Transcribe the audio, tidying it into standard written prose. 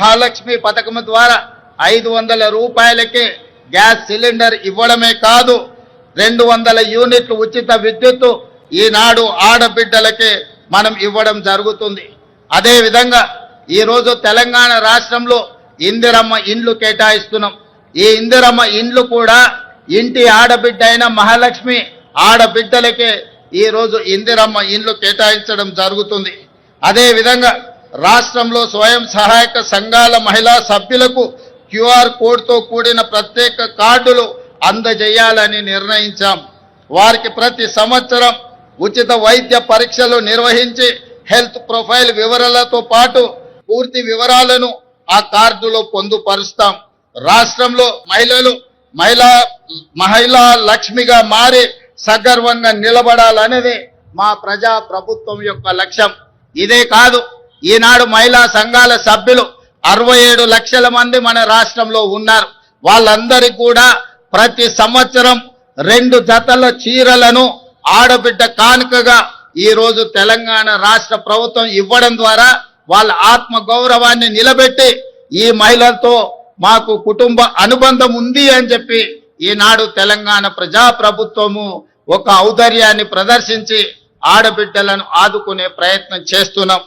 మహాలక్ష్మి పథకం ద్వారా 500 రూపాయలకే గ్యాస్ సిలిండర్ ఇవ్వడమే కాదు, 200 యూనిట్లు ఉచిత విద్యుత్తు ఈనాడు ఆడబిడ్డలకే మనం ఇవ్వడం జరుగుతుంది. అదేవిధంగా ఈరోజు తెలంగాణ రాష్ట్రంలో ఇందిరమ్మ ఇండ్లు కేటాయిస్తున్నాం. ఈ ఇందిరమ్మ ఇండ్లు కూడా ఇంటి ఆడబిడ్డ అయిన మహాలక్ష్మి ఆడబిడ్డలకే ఈరోజు ఇందిరమ్మ ఇండ్లు కేటాయించడం జరుగుతుంది. అదేవిధంగా రాష్ట్రంలో స్వయం సహాయక సంఘాల మహిళా సభ్యులకు QR కోడ్తో కూడిన ప్రత్యేక కార్డులు అందజేయాలని నిర్ణయించాం. వారికి ప్రతి సంవత్సరం ఉచిత వైద్య పరీక్షలు నిర్వహించి హెల్త్ ప్రొఫైల్ వివరాలతో పాటు పూర్తి వివరాలను ఆ కార్డులో పొందుపరుస్తాం. రాష్ట్రంలో మహిళా లక్ష్మిగా మారి సగర్వంగా నిలబడాలనేది మా ప్రజా ప్రభుత్వం యొక్క లక్ష్యం. ఇదే కాదు, ఈనాడు మహిళా సంఘాల సభ్యులు 67 లక్షల మంది మన రాష్ట్రంలో ఉన్నారు. వాళ్ళందరికీ కూడా ప్రతి సంవత్సరం 2 జతల చీరలను ఆడబిడ్డ కానుకగా ఈరోజు తెలంగాణ రాష్ట్ర ప్రభుత్వం ఇవ్వడం ద్వారా వాళ్ళ ఆత్మ గౌరవాన్ని నిలబెట్టి ఈ మహిళలతో మాకు కుటుంబ అనుబంధం ఉంది అని చెప్పి ఈనాడు తెలంగాణ ప్రజా ప్రభుత్వము ఒక ఔదార్యాన్ని ప్రదర్శించి ఆడబిడ్డలను ఆదుకునే ప్రయత్నం చేస్తున్నాం.